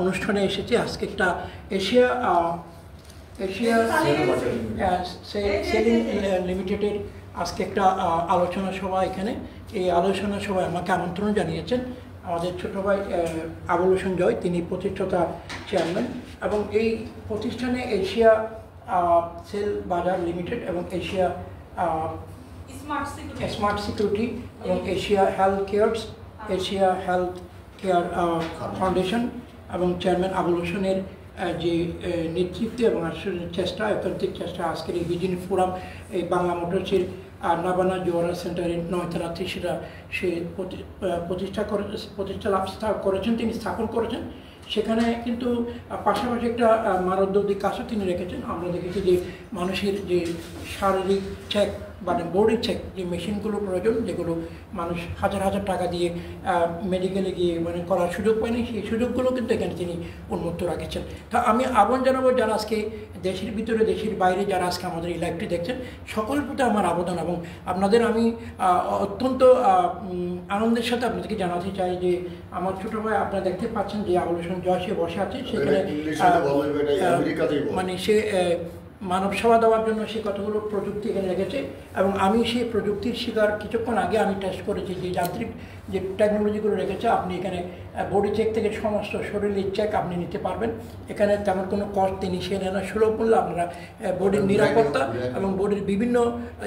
অনুষ্ঠানে এসেছি আজকে একটা এশিয়া এশিয়া সেলিং লিমিটেডের আজকে একটা আলোচনা সভা। এখানে এই আলোচনা সভায় আমাকে আমন্ত্রণ জানিয়েছেন আমাদের ছোট ভাই আবুল হোসেন জয়, তিনি প্রতিষ্ঠাতা চেয়ারম্যান, এবং এই প্রতিষ্ঠানে এশিয়া সেল বাজার লিমিটেড এবং এশিয়া স্মার্ট সিকিউরিটি এবং Asia health cares, Asia health care foundation এবং চেয়ারম্যান আবুল হোসেনের যে নেতৃত্ব এবং চেষ্টা, একান্তিক চেষ্টা, আজকের এই বিজিনি ফোরাম এই বাংলা মোটরসের নাবানা জোয়ারা সেন্টারের 9তলাতে সেটা সে প্রতিষ্ঠা করেছেন, তিনি স্থাপন করেছেন। সেখানে কিন্তু পাশাপাশি একটা মানবদৌতিক কাজও তিনি রেখেছেন। আমরা দেখেছি যে মানুষের যে শারীরিক চেক মানে বডি চেক যে মেশিনগুলো প্রয়োজন, যেগুলো মানুষ হাজার হাজার টাকা দিয়ে মেডিকেলে গিয়ে মানে করার সুযোগ পায়নি, সেই সুযোগগুলো কিন্তু এখানে তিনি উন্মুক্ত রাখেছেন। তা আমি আহ্বান জানাবো যারা আজকে দেশের ভিতরে দেশের বাইরে যারা আজকে আমাদের এই লাইভটি দেখছেন, সকলের প্রতি আমার আবেদন এবং আপনাদের আমি অত্যন্ত আনন্দের সাথে আপনাদেরকে জানাতে চাই যে আমার ছোটো ভাই আপনারা দেখতে পাচ্ছেন যে আবুল হোসেন জয় সে বসে আছে সেখানে, মানে সে মানব সেবা দেওয়ার জন্য সে কতগুলো প্রযুক্তি এখানে রেখেছে এবং আমি সেই প্রযুক্তির শিকার কিছুক্ষণ আগে আমি টেস্ট করেছি যে যান্ত্রিক যে টেকনোলজিগুলো রেখেছে। আপনি এখানে বডি চেক থেকে সমস্ত শরীরের চেক আপনি নিতে পারবেন। এখানে তেমন কোনো কস্ট তিনি সে নেন না, সুলভ মূল্যে আপনারা বডির নিরাপত্তা এবং বডির বিভিন্ন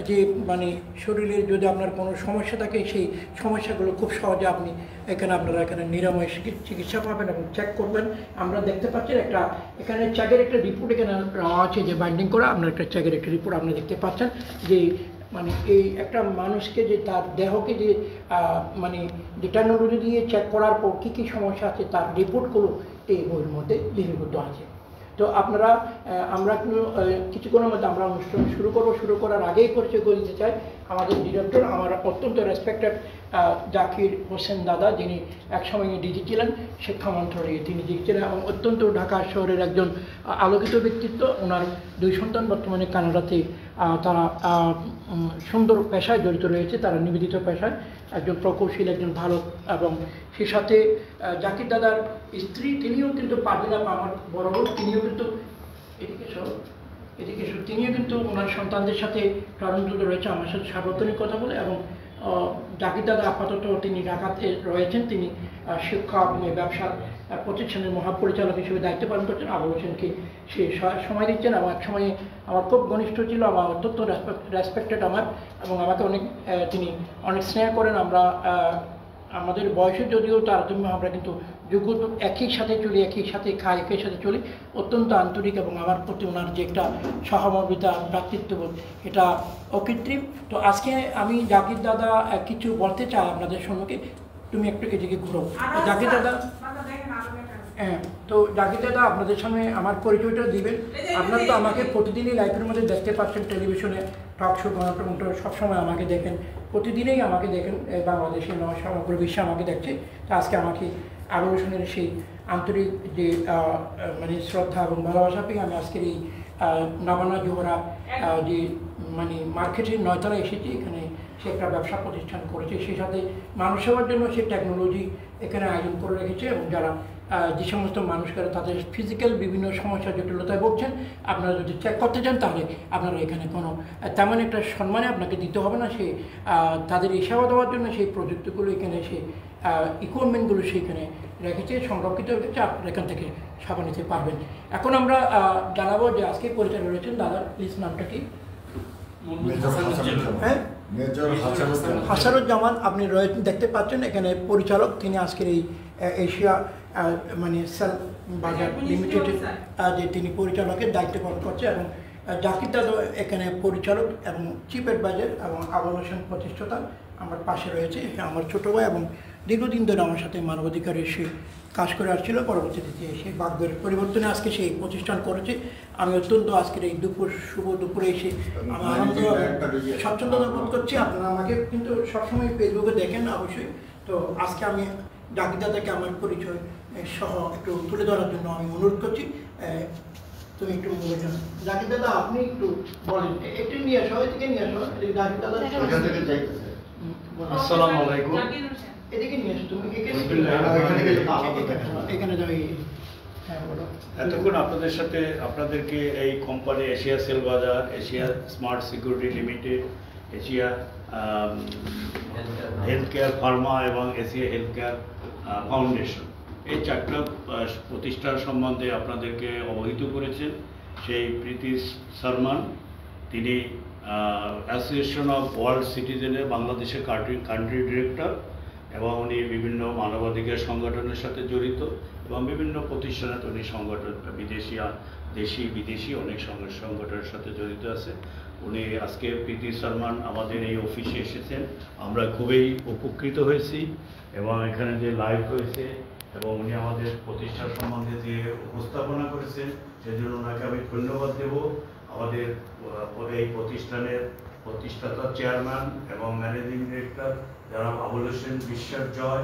যে মানে শরীরের যদি আপনার কোনো সমস্যা থাকে সেই সমস্যাগুলো খুব সহজে আপনি আপনারা এখানে নিরাময় চিকিৎসা পাবেন এবং চেক করবেন। আমরা দেখতে পাচ্ছি একটা এখানে চেকের একটা রিপোর্ট এখানে আছে যে বাইন্ডিং করা, আপনার একটা চেকের একটা রিপোর্ট আপনি দেখতে পাচ্ছেন যে মানে এই একটা মানুষকে যে তার দেহকে যে মানে যে টেকনোলজি দিয়ে চেক করার পর কী কী সমস্যা আছে তার রিপোর্টগুলো এই বইয়ের মধ্যে লিপিবদ্ধ আছে। তো আপনারা আমরা কিছুক্ষণের মধ্যে আমরা অনুষ্ঠান শুরু করার আগেই পরিচয় করে দিতে চাই আমাদের ডিরেক্টর, আমার অত্যন্ত রেসপেক্টেড জাকির হোসেন দাদা, যিনি একসময় ডিজি ছিলেন শিক্ষা মন্ত্রণালয়ে, তিনি ডিজি ছিলেন এবং অত্যন্ত ঢাকা শহরের একজন আলোকিত ব্যক্তিত্ব। ওনার 2 সন্তান বর্তমানে কানাডাতে তারা সুন্দর পেশায় জড়িত রয়েছে, তারা নিবেদিত পেশায়, একজন প্রকৌশলী, একজন ভালো, এবং সে সাথে জাকির দাদার স্ত্রী তিনিও কিন্তু পারদিনা আমার বড় বোন, তিনিও কিন্তু তিনিও কিন্তু ওনার সন্তানদের সাথে প্রাণযুক্ত রয়েছে, আমার সাথে সার্বক্ষণিক কথা বলে। এবং জাকির দাদা আপাতত তিনি ঢাকাতে রয়েছেন, তিনি শিক্ষা এবং ব্যবসার প্রতিষ্ঠানের মহাপরিচালক হিসেবে দায়িত্ব পালন করছেন। আবুল হোসেনকে সে সময় দিচ্ছেন এবং এক সময়ে আমার খুব ঘনিষ্ঠ ছিল, আমার অত্যন্ত রেসপেক্টেড আমার, এবং আমাকে অনেক তিনি অনেক স্নেহ করেন। আমরা আমাদের বয়সের যদিও তারতম্য, আমরা কিন্তু যোগ্য একই সাথে চলি, একই সাথে খাই, একই সাথে চলি, অত্যন্ত আন্তরিক, এবং আমার প্রতি ওনার যে একটা সহমর্মিতা, ভ্রাতৃত্ববোধ, এটা অকৃত্রিম। তো আজকে আমি জাকির দাদা কিছু বলতে চাই আপনাদের সম্মুখে। তুমি একটু এদিকে ঘুরো জাকির দাদা। হ্যাঁ, তো জাকির দাদা আপনাদের সামনে আমার পরিচয়টা দিবেন। আপনারা তো আমাকে প্রতিদিনই লাইভের মধ্যে দেখতে পাচ্ছেন, টেলিভিশনে টক শো গণতন্ত্র সবসময় আমাকে দেখেন, প্রতিদিনই আমাকে দেখেন, বাংলাদেশে নয় সমগ্র বিশ্বে আমাকে দেখছে। তো আজকে আমাকে আবুল হোসেনের সেই আন্তরিক যে মানে শ্রদ্ধা এবং ভালোবাসা পেয়ে আমি আজকের এই নাবানা জোহরা যে মানে মার্কেটের 9তলায় এসেছি। এখানে সে একটা ব্যবসা প্রতিষ্ঠান করেছে, সেই সাথে মানুষ সেবার জন্য সে টেকনোলজি এখানে আয়োজন করে রেখেছে, এবং যারা যে সমস্ত মানুষরা তাদের ফিজিক্যাল বিভিন্ন সমস্যা জটিলতায় ভুগছেন, আপনারা যদি চেক করতে চান তাহলে আপনারা এখানে কোনো তেমন একটা সম্মানে আপনাকে দিতে হবে না। সে তাদের এই সেবা দেওয়ার জন্য সেই প্রযুক্তিগুলো এখানে সেই ইকুইপমেন্টগুলো সেইখানে রেখেছে, সংরক্ষিত রেখেছে, আপনারা এখান থেকে সেবা নিতে পারবেন। এখন আমরা জানাবো যে আজকে পরিচয় রয়েছেন দাদার, প্লিজ নামটা কি? হ্যাঁ, হাসানুজ্জামান। আপনি রয়েছেন, দেখতে পাচ্ছেন এখানে পরিচালক, তিনি আজকের এই এশিয়া মানে সেল বাজার লিমিটেডের যে তিনি পরিচালকের দায়িত্ব পালন করছে, এবং জাকির দাদা এখানে পরিচালক এবং চিফ অ্যাডভাইজার, এবং আবুল হোসেন প্রতিষ্ঠাতা আমার পাশে রয়েছে, আমার ছোটো ভাই, এবং দীর্ঘদিন ধরে আমার সাথে মানবাধিকারে সে কাজ করে আসছিল। পরবর্তীতে সেই ভাগ্যের পরিবর্তনে আজকে সেই প্রতিষ্ঠান করেছে। আমি অত্যন্ত আজকের এই শুভ দুপুরে এসে আমি আনন্দ স্বচ্ছন্দতা বোধ করছি। আপনারা আমাকে কিন্তু সবসময় ফেসবুকে দেখেন অবশ্যই। তো আজকে আমি জাকির দাদাকে আমার পরিচয় সহ একটু তুলে ধরার জন্য আমি অনুরোধ করছি। তুমি একটু বলছেন জাকির দাদা, আপনি একটু বলেন, একটু নিয়ে আসো, এদিকে নিয়ে আসো জাকির দাদা। আসসালামু আলাইকুম। এদিকে নিয়ে আসো তুমি, এখানে যাও। হ্যাঁ বলো। এতক্ষণ আপনাদেরকে এই কোম্পানি এশিয়া সেল বাজার, Asia smart security limited, Asia health care Pharma এবং এশিয়া হেলথ কেয়ার ফাউন্ডেশন, এই চারটা প্রতিষ্ঠান সম্বন্ধে আপনাদেরকে অবহিত করেছেন সেই প্রীতি শর্মা। তিনি অ্যাসোসিয়েশন অফ ওয়ার্ল্ড সিটিজেনের বাংলাদেশের কান্ট্রি ডিরেক্টর এবং উনি বিভিন্ন মানবাধিকার সংগঠনের সাথে জড়িত এবং বিভিন্ন প্রতিষ্ঠানে উনি সংগঠন দেশি বিদেশি অনেক সংগঠনের সাথে জড়িত আছে। উনি আজকে প্রীতি শর্মা আমাদের এই অফিসে এসেছেন, আমরা খুবই উপকৃত হয়েছি এবং এখানে যে লাইভ হয়েছে এবং উনি আমাদের প্রতিষ্ঠান সম্বন্ধে যে উপস্থাপনা করেছেন সেজন্য ওনাকে আমি ধন্যবাদ দেব। আমাদের এই প্রতিষ্ঠানের প্রতিষ্ঠাতা চেয়ারম্যান এবং ম্যানেজিং ডিরেক্টর জনাব আবুল হোসেন বিশ্বাস জয়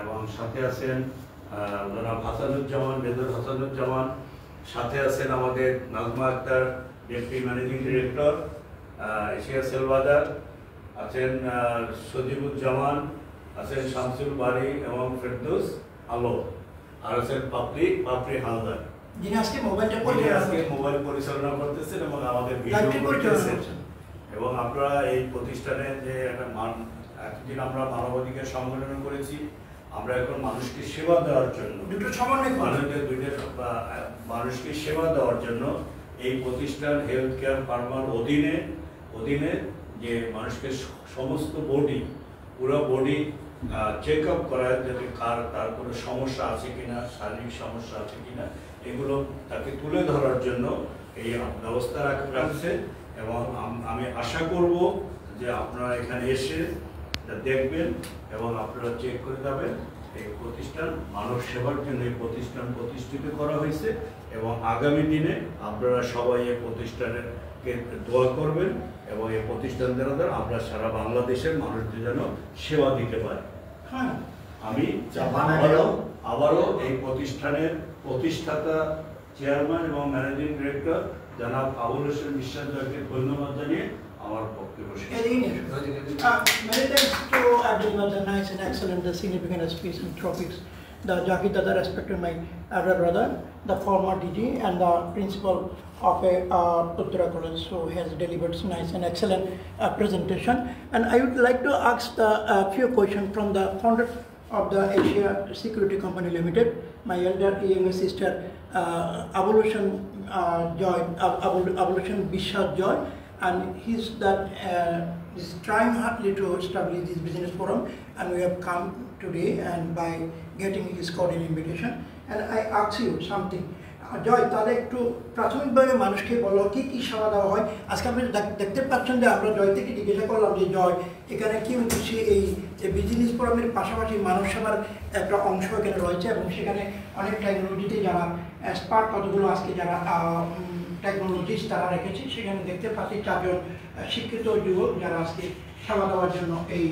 এবং সাথে আছেন জনাব হাসানুজ্জামান, মেজর হাসানুজ্জামান, সাথে আছেন আমাদের Nazma Akter, deputy managing director Asia সেল বাজার, আছেন সজিবুজ্জামান, আছেন শামসুল বাড়ি এবং ফেরদৌস আলম, আর আছেন পাপড়ি হালদার, যিনি আজকে মোবাইল পরিচালনা করতেছেন এবং আমাদের ভিডিও করতেছেন। এবং আমরা এই প্রতিষ্ঠানে যে একটা একদিন আমরা মানবাধিকার সংগঠন করেছি, আমরা এখন মানুষকে সেবা দেওয়ার জন্য মানুষকে সেবা দেওয়ার জন্য এই প্রতিষ্ঠান হেলথ কেয়ার ফার্মার অধীনে যে মানুষকে সমস্ত পুরো বডি চেক আপ করায়, যাতে তার কোনো সমস্যা আছে কিনা, শারীরিক সমস্যা আছে কিনা, এগুলো তাকে তুলে ধরার জন্য এই ব্যবস্থা রাখছে। এবং আমি আশা করব যে আপনারা এখানে এসে দেখবেন এবং আপনারা চেক করে যাবেন। এই প্রতিষ্ঠান মানব সেবার জন্য এই প্রতিষ্ঠান প্রতিষ্ঠিত করা হয়েছে এবং আগামী দিনে আপনারা সবাই এই প্রতিষ্ঠানকে দোয়া করবেন এবং এই প্রতিষ্ঠান দ্বারা আমরা সারা বাংলাদেশের মানুষদের যেন সেবা দিতে পারি। হ্যাঁ, আমি আবারও এই প্রতিষ্ঠানের প্রতিষ্ঠাতা চেয়ারম্যান এবং ম্যানেজিং ডিরেক্টর জনাব আবুল হোসেন বিশ্বাসকে ধন্যবাদ জানিয়ে আমার বক্তব্য শেষ করছি। Many thanks to Abdul the nice and excellent, the significant speech and topics. The Jaki Dada respected my elder brother, the former DG and the principal of a Uttara College, who has delivered nice and excellent presentation. And I would like to ask the few questions from the founder of the Asia Security Company Limited, my elder younger sister Abul Hosen Bishad Joy, and he's trying hardly to establish this business forum, and we have come today and by getting his cordial invitation. And I ask you something, জয়, তাহলে একটু প্রাথমিকভাবে মানুষকে বলো কি কি সেবা দেওয়া হয়। আজকে আপনি দেখতে পাচ্ছেন যে আমরা জয় থেকে জিজ্ঞাসা করলাম যে জয় এখানে কি উদ্দেশ্যে এই যে বিজনেস ফোরামের পাশাপাশি মানব সেবার একটা অংশ এখানে রয়েছে এবং সেখানে অনেক টেকনোলজিতে যারা এক্সপার্ট কতগুলো আজকে যারা টেকনোলজিস্ট তারা রেখেছে, সেখানে দেখতে পাচ্ছি 4 জন শিক্ষিত যুবক যারা আজকে সেবা দেওয়ার জন্য এই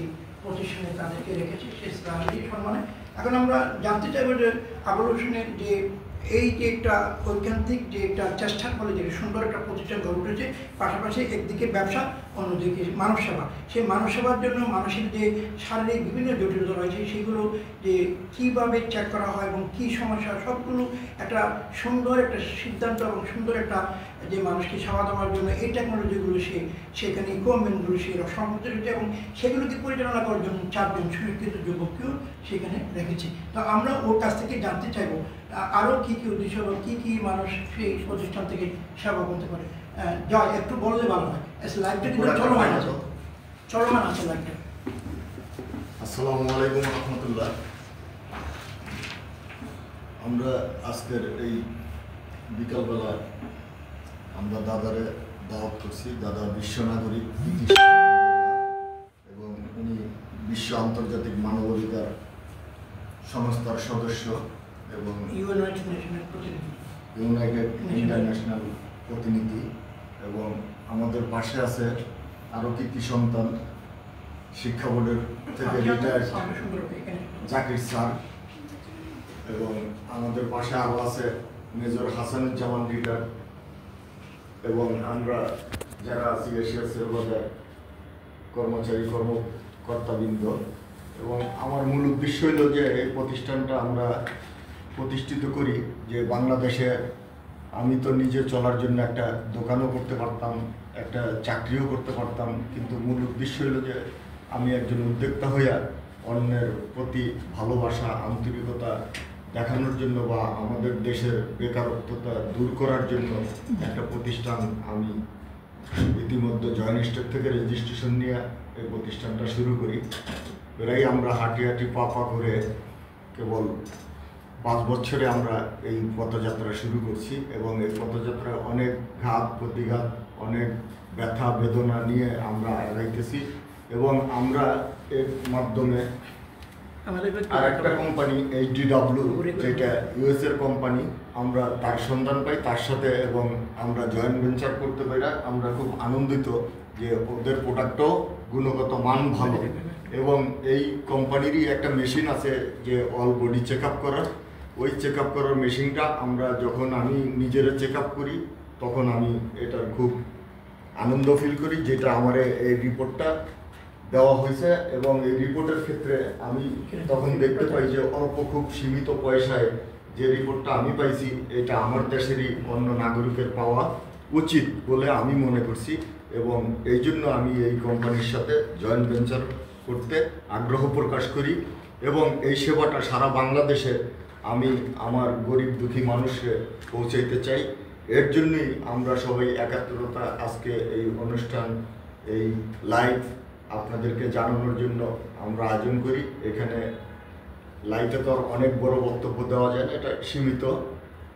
প্রতিষ্ঠানে তাদেরকে রেখেছে সেই সম্মানে। এখন আমরা জানতে চাইব যে আবুল হোসেনের যে এই যে একটা ঐকান্তিক যে একটা চেষ্টার ফলে যে সুন্দর একটা প্রতিষ্ঠান গড়ে উঠেছে, পাশাপাশি একদিকে ব্যবসা অন্যদিকে মানব সেবা, সেই মানব সেবার জন্য মানুষের যে শারীরিক বিভিন্ন জটিলতা রয়েছে সেগুলো যে কীভাবে চেক করা হয় এবং কী সমস্যা, সবগুলো একটা সুন্দর একটা সিদ্ধান্ত এবং সুন্দর একটা যে মানুষকে সেবা দেওয়ার জন্য এই টেকনোলজিগুলো সেখানে ইকুইপমেন্টগুলো সে সংযুক্ত হয়েছে এবং সেগুলোকে পরিচালনা করার জন্য 4 জন সুশিক্ষিত যুবককেও সেখানে রেখেছি। তো আমরা ওর কাছ থেকে জানতে চাইবো আরও কী কী উদ্দেশ্য এবং কী কী মানুষ সেই প্রতিষ্ঠান থেকে সেবা করতে পারে। জয়, একটু বললে ভালো হয়, লাইভটা কিন্তু চলমান আছে লাইভটা। আসসালামু আলাইকুম রহমতুল্লাহ। আমরা আজকের এই বিকালবেলা আমরা দাদারে দাওয়াত করছি। দাদা বিশ্ব নাগরিক এবং উনি বিশ্ব আন্তর্জাতিক মানবাধিকার সংস্থার সদস্য এবং ইউনাইটেড ইন্টারন্যাশনাল প্রতিনিধি, এবং আমাদের পাশে আছে আরও কী সন্তান শিক্ষা বোর্ডের থেকে রিটায়ার্ড জাকির স্যার, এবং আমাদের পাশে আরও আছে মেজর হাসানুজ্জামান লিডার, এবং আমরা যারা আছি এশিয়া সেল বাজার কর্মচারী কর্মকর্তাবৃন্দ। এবং আমার মূল উদ্দেশ্য হইল যে এই প্রতিষ্ঠানটা আমরা প্রতিষ্ঠিত করি যে বাংলাদেশে আমি তো নিজে চলার জন্য একটা দোকানও করতে পারতাম, একটা চাকরিও করতে পারতাম, কিন্তু মূল উদ্দেশ্য হলো যে আমি একজন উদ্যোক্তা হইয়া অন্যের প্রতি ভালোবাসা আন্তরিকতা দেখানোর জন্য বা আমাদের দেশের বেকারত্বতা দূর করার জন্য একটা প্রতিষ্ঠান আমি ইতিমধ্যে জয়েন্ট স্টক থেকে রেজিস্ট্রেশন নিয়ে এই প্রতিষ্ঠানটা শুরু করি। প্রায় আমরা হাঁটি হাঁটি পা পা করে কেবল 5 বছরে আমরা এই পথযাত্রা শুরু করছি এবং এই পথযাত্রায় অনেক ঘাত প্রতিঘাত অনেক ব্যথা বেদনা নিয়ে আমরা এগাইতেছি এবং আমরা এর মাধ্যমে আর একটা কোম্পানি HDW যেটা ইউএসের কোম্পানি, আমরা তার সন্ধান পাই তার সাথে এবং আমরা জয়েন্ট ভেঞ্চার করতে পারি। আমরা খুব আনন্দিত যে ওদের প্রোডাক্টও গুণগত মান ভালো এবং এই কোম্পানিরই একটা মেশিন আছে যে অল বডি চেক আপ করার। ওই চেক আপ করার মেশিনটা আমরা যখন আমি নিজেরা চেক আপ করি তখন আমি এটার খুব আনন্দ ফিল করি, যেটা আমার এই রিপোর্টটা দেওয়া হয়েছে এবং এই রিপোর্টের ক্ষেত্রে আমি তখন দেখতে পাই যে অল্প খুব সীমিত পয়সায় যে রিপোর্টটা আমি পাইছি এটা আমার দেশেরই অন্য নাগরিকের পাওয়া উচিত বলে আমি মনে করছি এবং এই জন্য আমি এই কোম্পানির সাথে জয়েন্ট ভেঞ্চার করতে আগ্রহ প্রকাশ করি এবং এই সেবাটা সারা বাংলাদেশে আমি আমার গরিব দুঃখী মানুষকে পৌঁছাইতে চাই। এর জন্যই আমরা সবাই একাত্রতা আজকে এই অনুষ্ঠান এই লাইভ আপনাদেরকে জানানোর জন্য আমরা আয়োজন করি। এখানে লাইভে তো অনেক বড় বক্তব্য দেওয়া যায় না, এটা সীমিত।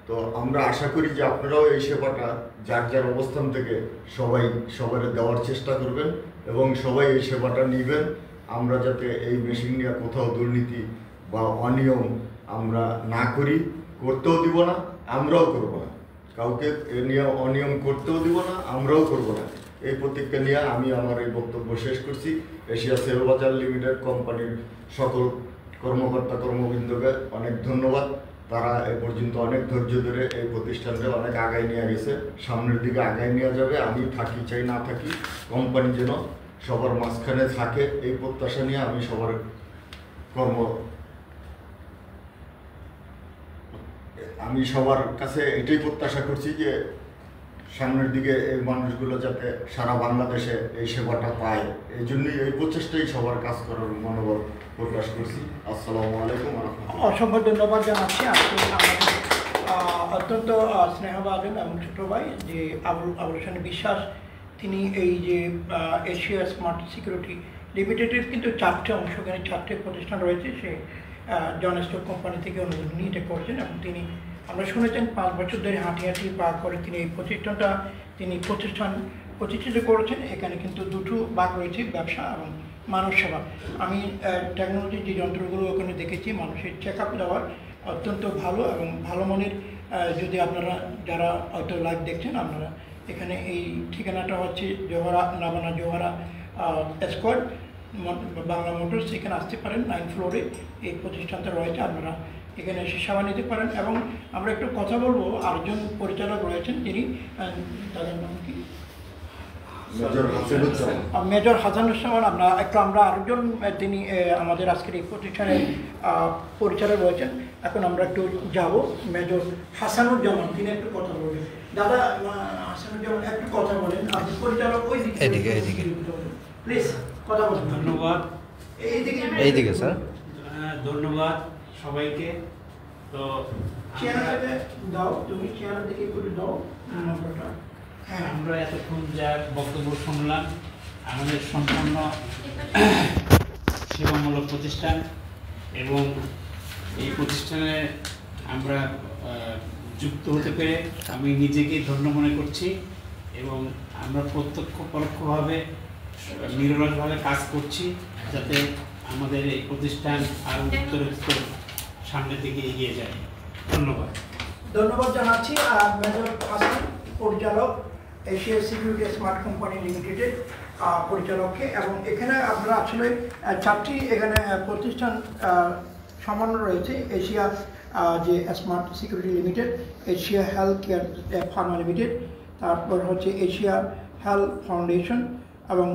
তো আমরা আশা করি যে আপনারাও এই সেবাটা যার যার অবস্থান থেকে সবাই সবার দেওয়ার চেষ্টা করবেন এবং সবাই এই সেবাটা নেবেন। আমরা যাতে এই মেশিন নিয়ে কোথাও দুর্নীতি বা অনিয়ম আমরা না করি, করতেও দিব না, আমরাও করব না, কাউকে এ নিয়ে অনিয়ম করতেও দিব না, আমরাও করব না। এই প্রতিজ্ঞা নিয়ে আমি আমার এই বক্তব্য শেষ করছি। এশিয়া সেল বাজার লিমিটেড কোম্পানির সকল কর্মকর্তা কর্মবৃন্দকে অনেক ধন্যবাদ। তারা এ পর্যন্ত অনেক ধৈর্য ধরে এই প্রতিষ্ঠানটা অনেক আগায় নিয়ে গেছে, সামনের দিকে আগায় নিয়ে যাবে। আমি থাকি চাই না থাকি, কোম্পানি যেন সবার মাঝখানে থাকে এই প্রত্যাশা নিয়ে আমি সবার আমি সবার কাছে এটাই প্রত্যাশা করছি যে সামনের দিকে এই মানুষগুলো যাতে সারা বাংলাদেশে এই সেবাটা পায়, এই জন্যই এই প্রচেষ্টাই সবার কাজ করার মনোবল প্রকাশ করছি। আসসালামু আলাইকুম। অসংখ্য ধন্যবাদ জানাচ্ছি আমাদের অত্যন্ত স্নেহভাজন এবং ছোটো ভাই যে আবুল হোসেন বিশ্বাস। তিনি এই যে এশিয়া স্মার্ট সিকিউরিটি লিমিটেডের কিন্তু 4টে অংশ, এখানে 4টে প্রতিষ্ঠান রয়েছে, সে জয়েন্ট স্টক কোম্পানি থেকে অনুমোদন নিয়ে এটা করছেন এবং তিনি আমরা শুনেছেন 5 বছর ধরে হাঁটি হাঁটি পা করে তিনি এই প্রতিষ্ঠানটা প্রতিষ্ঠিত করেছেন। এখানে কিন্তু 2টো ভাগ রয়েছে, ব্যবসা এবং মানব সেবা। আমি টেকনোলজির যে যন্ত্রগুলো ওখানে দেখেছি মানুষের চেক আপ দেওয়ার অত্যন্ত ভালো এবং ভালো মানের। যদি আপনারা যারা হয়তো লাইভ দেখছেন আপনারা এখানে এই ঠিকানাটা হচ্ছে নাবানা জোহরা স্কোয়ার বাংলা মোটরস, এখানে আসতে পারেন 9 ফ্লোরে এই প্রতিষ্ঠানটা রয়েছে। আপনারা এখানে এসে সেবা নিতে পারেন এবং আমরা একটু কথা বলবো। আরেকজন পরিচালক রয়েছেন যিনি, তাদের নাম কি? মেজর হাসানুজ্জামান। আমরা আরেকজন তিনি আমাদের আজকের এই প্রতিষ্ঠানের পরিচালক রয়েছেন। এখন আমরা একটু যাব মেজর হাসানুজ্জামান, তিনি একটু কথা বলবেন। দাদা হাসানুজ্জামান একটু কথা বলেন, আপনি পরিচালক ওই দিকে প্লিজ কথা বলুন। ধন্যবাদ। এইদিকে স্যার। ধন্যবাদ সবাইকে। তো চেয়ারটাকে দাও, তুমি চেয়ারের দিকে করে দাও নম্বরটা। আমরা এতক্ষণ যা বক্তব্য শুনলাম, আমাদের সম্পূর্ণ সেবামূলক প্রতিষ্ঠান এবং এই প্রতিষ্ঠানে আমরা যুক্ত হতে পেরে আমি নিজেকেই ধন্য মনে করছি এবং আমরা প্রত্যক্ষ পরোক্ষভাবে নিরলসভাবে কাজ করছি যাতে আমাদের এই প্রতিষ্ঠান আরও উত্তরোত্তর সামনের দিকে এগিয়ে যায়। ধন্যবাদ। ধন্যবাদ জানাচ্ছি মেজর হাসান, পরিচালক এশিয়া সিকিউরিটি স্মার্ট কোম্পানি লিমিটেডের পরিচালককে। এবং এখানে আপনারা আসলে 4টি এখানে প্রতিষ্ঠান সামান্য রয়েছে। এশিয়া যে smart security limited, Asia health care Pharma limited, তারপর হচ্ছে এশিয়া হেলথ ফাউন্ডেশন, এবং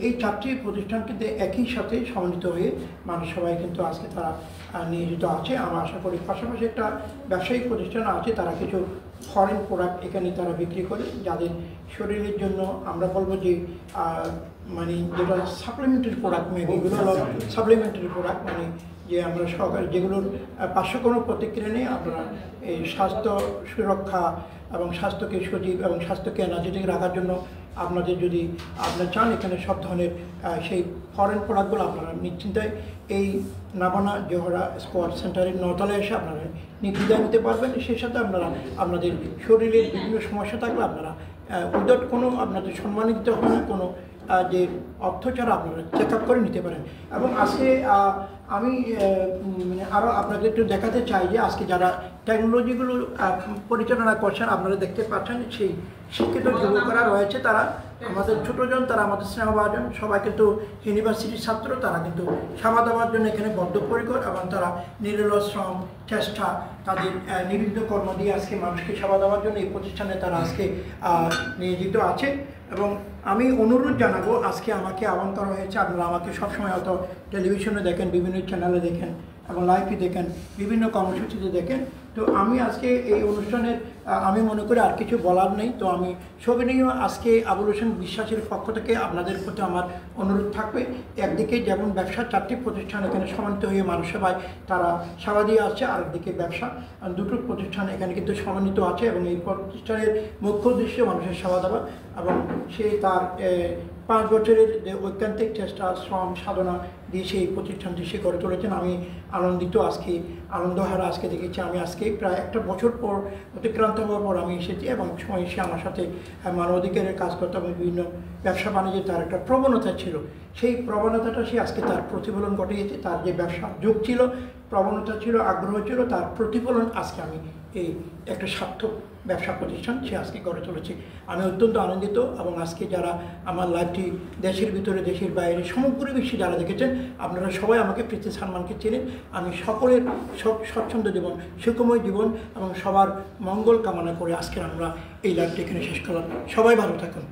এই 4টি প্রতিষ্ঠান কিন্তু একই সাথে সমন্বিত হয়ে মানুষ সবাই কিন্তু আজকে তারা নিয়োজিত আছে। আমরা আশা করি পাশাপাশি একটা ব্যবসায়িক প্রতিষ্ঠান আছে, তারা কিছু ফরেন প্রোডাক্ট এখানে তারা বিক্রি করে, যাদের শরীরের জন্য আমরা বলবো যে মানে যেটা সাপ্লিমেন্টারি প্রোডাক্ট, মেবি এগুলো হলো সাপ্লিমেন্টারি প্রোডাক্ট, মানে যে আমরা সরকার যেগুলোর পার্শ্ব কোনো প্রতিক্রিয়া নেই, আপনারা এই স্বাস্থ্য সুরক্ষা এবং স্বাস্থ্যকে সজীব এবং স্বাস্থ্যকে এনার্জেটিক রাখার জন্য আপনাদের যদি আপনারা চান এখানে সব ধরনের সেই ফরেন প্রোডাক্টগুলো আপনারা নিশ্চিন্তায় এই নাবানা জোহরা স্পোর্টস সেন্টারের 9তলায় এসে আপনারা নির্দ্বিধায় নিতে পারবেন। সেই সাথে আপনারা আপনাদের শরীরের বিভিন্ন সমস্যা থাকলে আপনারা উইদাউট কোনো আপনাদের সম্মানিত হবে না, কোনো যে অর্থ ছাড়া আপনারা চেক আপ করে নিতে পারেন। এবং আজকে আমি মানে আরও আপনাদের একটু দেখাতে চাই যে আজকে যারা টেকনোলজিগুলো পরিচালনা করছেন, আপনারা দেখতে পাচ্ছেন সেই শিক্ষিত যুবকরা রয়েছে, তারা আমাদের ছোটজন, তারা আমাদের স্নেহভাজন, সবাই কিন্তু ইউনিভার্সিটির ছাত্র, তারা কিন্তু সেবা দেওয়ার জন্য এখানে বদ্ধপরিকর এবং তারা নিরলস শ্রম চেষ্টা তাদের নিবিড় কর্ম দিয়ে আজকে মানুষকে সেবা দেওয়ার জন্য এই প্রতিষ্ঠানে তারা আজকে নিয়োজিত আছে। এবং আমি অনুরোধ জানাবো, আজকে আমাকে আহ্বান করা হয়েছে, আপনারা আমাকে সবসময় হয়তো টেলিভিশনে দেখেন, বিভিন্ন চ্যানেলে দেখেন এবং লাইভে দেখেন, বিভিন্ন কর্মসূচিতে দেখেন। তো আমি আজকে এই অনুষ্ঠানের আমি মনে করি আর কিছু বলার নেই। তো আমি সবিনয় আজকে আবুল হোসেন বিশ্বাসের পক্ষ থেকে আপনাদের প্রতি আমার অনুরোধ থাকবে, একদিকে যেমন ব্যবসার 4টি প্রতিষ্ঠান এখানে সমন্বিত হয়ে মানুষ সেবায় তারা সেবা দিয়ে আসছে, আরেকদিকে ব্যবসা দুটো প্রতিষ্ঠান এখানে কিন্তু সমন্বিত আছে এবং এই প্রতিষ্ঠানের মুখ্য উদ্দেশ্য মানুষের সেবা দেওয়া এবং সে তার 5 বছরের যে ঐকান্তিক চেষ্টা শ্রম সাধনা দিয়ে সেই প্রতিষ্ঠানটি সে গড়ে তুলেছেন। আমি আনন্দিত, আজকে আনন্দহারা আজকে দেখেছি। আমি আজকে প্রায় 1 বছর পর অতিক্রান্ত হওয়ার পর আমি এসেছি এবং সময় এসে আমার সাথে মানবাধিকারের কাজ করতাম, বিভিন্ন ব্যবসা বাণিজ্যে তার একটা প্রবণতা ছিল, সেই প্রবণতাটা সে আজকে তার প্রতিফলন ঘটিয়েছে। তার যে ব্যবসা যোগ ছিল, প্রবণতা ছিল, আগ্রহ ছিল, তার প্রতিফলন আজকে আমি এই একটা সার্থক ব্যবসা প্রতিষ্ঠান সে আজকে গড়ে তুলেছে। আমি অত্যন্ত আনন্দিত এবং আজকে যারা আমার লাইভটি দেশের ভিতরে দেশের বাইরে সমগ্র বিশ্বে যারা দেখেছেন, আপনারা সবাই আমাকে প্রীতি সালমানকে চেনেন। আমি সকলের স্বচ্ছন্দ জীবন, সুখময় জীবন এবং সবার মঙ্গল কামনা করে আজকে আমরা এই লাইভটি এখানে শেষ করলাম। সবাই ভালো থাকুন।